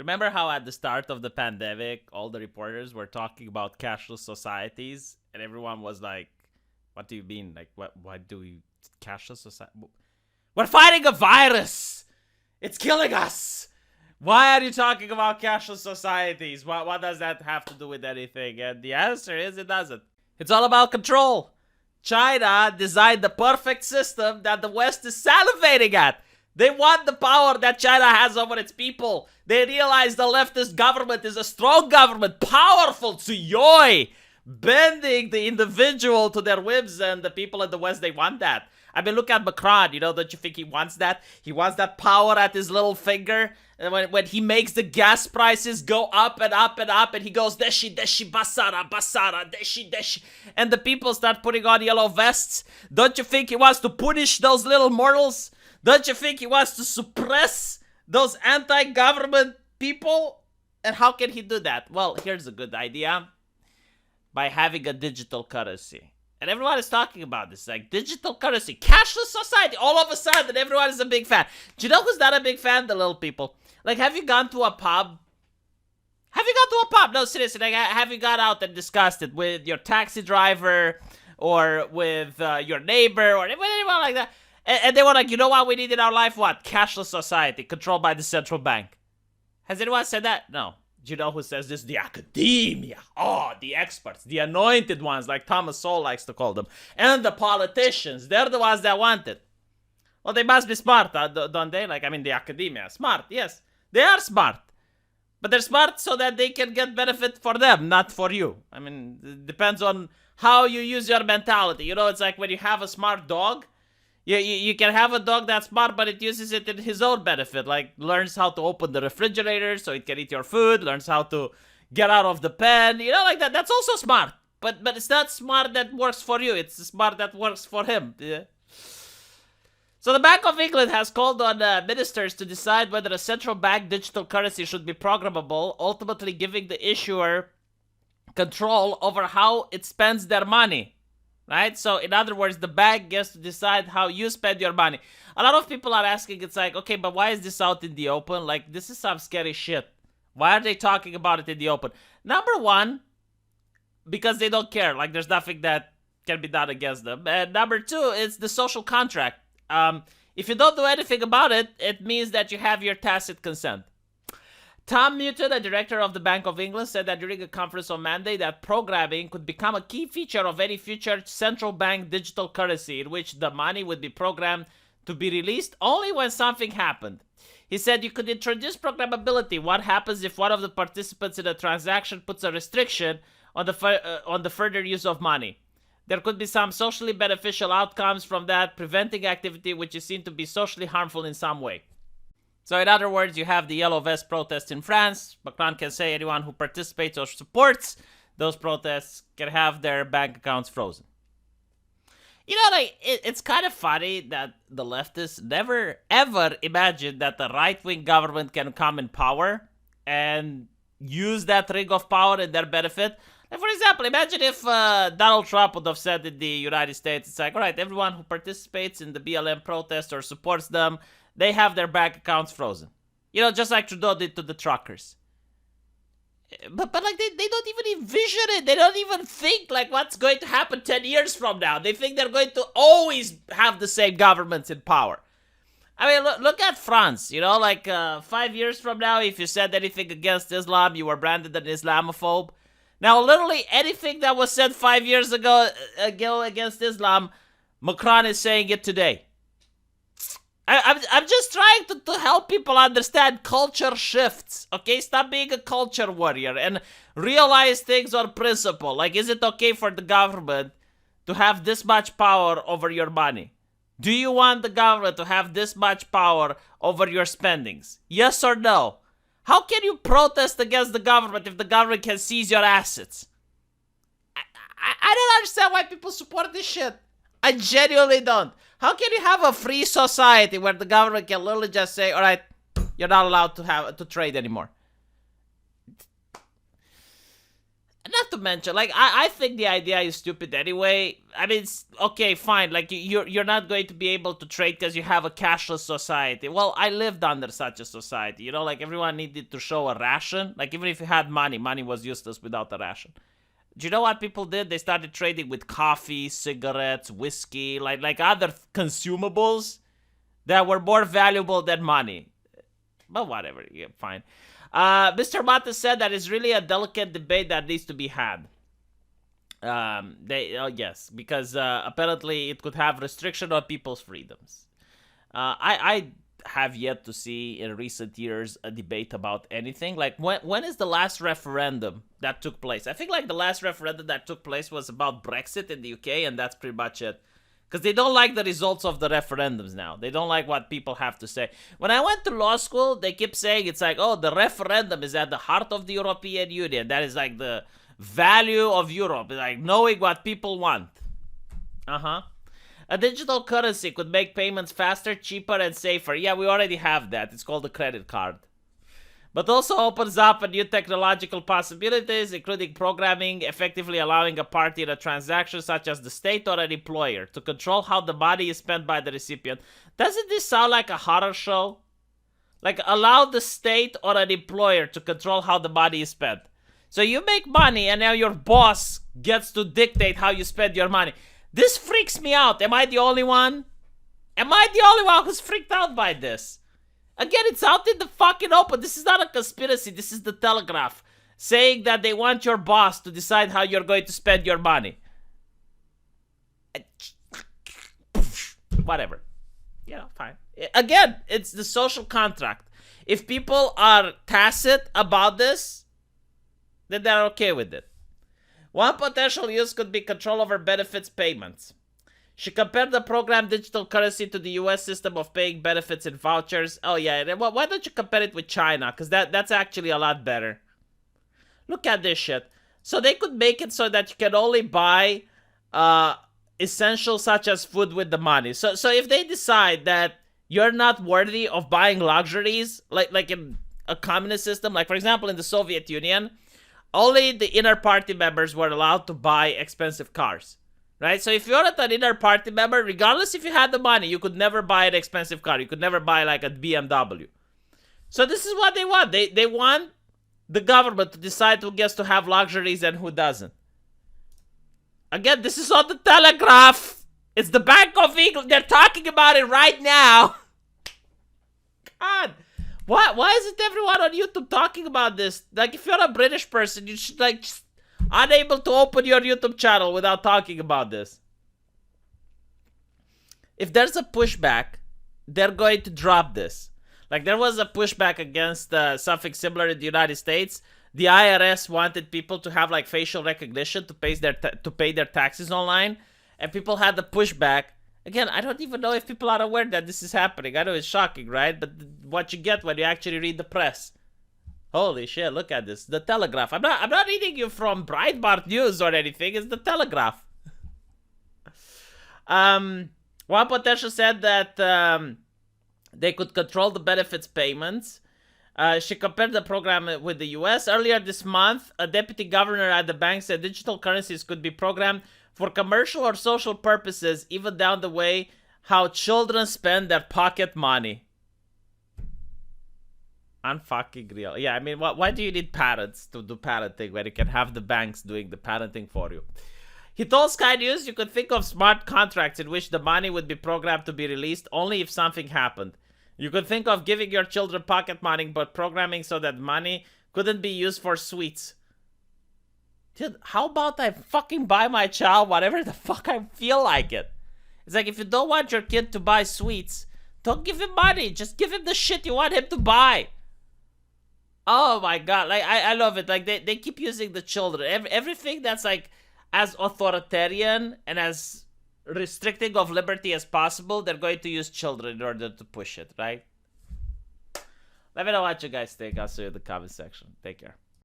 Remember how at the start of the pandemic, all the reporters were talking about cashless societies, and everyone was like, "What do you mean? Like, what? Why do we cashless society? We're fighting a virus. It's killing us. Why are you talking about cashless societies? What does that have to do with anything?" And the answer is, it doesn't. It's all about control. China designed the perfect system that the West is salivating at. They want the power that China has over its people. They realize the leftist government is a strong government, powerful, tsuyoi, bending the individual to their whims, and the people in the West, they want that. I mean, look at Macron, don't you think he wants that? He wants that power at his little finger. And when he makes the gas prices go up and up and up, and he goes, deshi, deshi, basara, basara, deshi, deshi. And the people start putting on yellow vests. Don't you think he wants to punish those little mortals? Don't you think he wants to suppress those anti-government people? And how can he do that? Well, here's a good idea. By having a digital currency. And everyone is talking about this, like digital currency, cashless society. All of a sudden, everyone is a big fan. Do you know who's not a big fan? The little people. Like, have you gone to a pub? No, seriously, like, have you gone out and discussed it with your taxi driver or with your neighbor or anyone like that? And they were like, you know what we need in our life? What? Cashless society, controlled by the central bank. Has anyone said that? No. Do you know who says this? The academia. Oh, the experts. The anointed ones, like Thomas Sowell likes to call them. And the politicians. They're the ones that want it. Well, they must be smart, don't they? Like, I mean, the academia. Smart, yes. They are smart. But they're smart so that they can get benefit for them, not for you. I mean, it depends on how you use your mentality. It's like when you have a smart dog. You can have a dog that's smart, but it uses it in his own benefit. Like, learns how to open the refrigerator so it can eat your food. Learns how to get out of the pen. Like that. That's also smart. But it's not smart that works for you. It's smart that works for him. Yeah. So the Bank of England has called on ministers to decide whether a central bank digital currency should be programmable, ultimately giving the issuer control over how it spends their money. Right? So, in other words, the bank gets to decide how you spend your money. A lot of people are asking, it's like, okay, but why is this out in the open? Like, this is some scary shit. Why are they talking about it in the open? Number one, because they don't care. Like, there's nothing that can be done against them. And number two, it's the social contract. If you don't do anything about it, it means that you have your tacit consent. Tom Newton, a director of the Bank of England, said that during a conference on Monday that programming could become a key feature of any future central bank digital currency in which the money would be programmed to be released only when something happened. He said you could introduce programmability. What happens if one of the participants in a transaction puts a restriction on the further use of money? There could be some socially beneficial outcomes from that, preventing activity which is seen to be socially harmful in some way. So in other words, you have the Yellow Vest protests in France. Macron can say anyone who participates or supports those protests can have their bank accounts frozen. It's kind of funny that the leftists never, ever imagined that the right-wing government can come in power and use that ring of power in their benefit. Like, for example, imagine if Donald Trump would have said in the United States, it's like, all right, everyone who participates in the BLM protest or supports them, they have their bank accounts frozen. Just like Trudeau did to the truckers. But like, they don't even envision it. They don't even think, like, what's going to happen 10 years from now. They think they're going to always have the same governments in power. I mean, look at France. 5 years from now, if you said anything against Islam, you were branded an Islamophobe. Now, literally anything that was said 5 years ago against Islam, Macron is saying it today. I'm just trying to help people understand culture shifts, okay? Stop being a culture warrior and realize things on principle. Like, is it okay for the government to have this much power over your money? Do you want the government to have this much power over your spendings? Yes or no? How can you protest against the government if the government can seize your assets? I don't understand why people support this shit. I genuinely don't. How can you have a free society where the government can literally just say, all right, you're not allowed to trade anymore? Not to mention, like, I think the idea is stupid anyway. I mean, it's okay, fine. Like, you're not going to be able to trade because you have a cashless society. Well, I lived under such a society. You know, like, everyone needed to show a ration. Like, even if you had money, money was useless without a ration. Do you know what people did? They started trading with coffee, cigarettes, whiskey, like other consumables that were more valuable than money. But whatever, yeah, fine. Mr. Mata said that it's really a delicate debate that needs to be had. Yes, because apparently it could have restriction on people's freedoms. I have yet to see in recent years a debate about anything. Like, when is the last referendum that took place? I think like the last referendum that took place was about Brexit in the UK, and that's pretty much it. Because they don't like the results of the referendums now. They don't like what people have to say. When I went to law school, they keep saying it's like, oh, the referendum is at the heart of the European Union. That is like the value of Europe. Like knowing what people want. A digital currency could make payments faster, cheaper, and safer. Yeah, we already have that. It's called a credit card. But also opens up a new technological possibilities, including programming, effectively allowing a party in a transaction, such as the state or an employer, to control how the money is spent by the recipient. Doesn't this sound like a horror show? Like, allow the state or an employer to control how the money is spent. So you make money, and now your boss gets to dictate how you spend your money. This freaks me out. Am I the only one? Am I the only one who's freaked out by this? Again, it's out in the fucking open. This is not a conspiracy. This is the Telegraph saying that they want your boss to decide how you're going to spend your money. Whatever. Yeah, fine. Again, it's the social contract. If people are tacit about this, then they're okay with it. One potential use could be control over benefits payments. She compared the program digital currency to the US system of paying benefits and vouchers. Oh yeah, why don't you compare it with China? Because that's actually a lot better. Look at this shit. So they could make it so that you can only buy essentials such as food with the money. So if they decide that you're not worthy of buying luxuries, like in a communist system, like for example in the Soviet Union, only the inner party members were allowed to buy expensive cars. Right? So if you're not an inner party member, regardless if you had the money, you could never buy an expensive car. You could never buy like a BMW. So this is what they want. They want the government to decide who gets to have luxuries and who doesn't. Again, this is on the Telegraph. It's the Bank of England. They're talking about it right now. God. Why isn't everyone on YouTube talking about this? Like, if you're a British person, you should like just unable to open your YouTube channel without talking about this. If there's a pushback, they're going to drop this. Like, there was a pushback against something similar in the United States. The IRS wanted people to have like facial recognition to pay their taxes online, and people had the pushback. Again, I don't even know if people are aware that this is happening. I know it's shocking, right? But what you get when you actually read the press. Holy shit, look at this. The Telegraph. I'm not reading you from Breitbart News or anything. It's the Telegraph. One potential said that they could control the benefits payments. She compared the program with the US. Earlier this month, a deputy governor at the bank said digital currencies could be programmed for commercial or social purposes, even down the way how children spend their pocket money. Unfucking real. Yeah, I mean, why do you need parents to do parenting when you can have the banks doing the parenting for you? He told Sky News you could think of smart contracts in which the money would be programmed to be released only if something happened. You could think of giving your children pocket money, but programming so that money couldn't be used for sweets. Dude, how about I fucking buy my child whatever the fuck I feel like it? It's like, if you don't want your kid to buy sweets, don't give him money. Just give him the shit you want him to buy. Oh my god, like I love it. Like they keep using the children. Everything that's like as authoritarian and as restricting of liberty as possible, they're going to use children in order to push it, right? Let me know what you guys think. I'll see you in the comment section. Take care.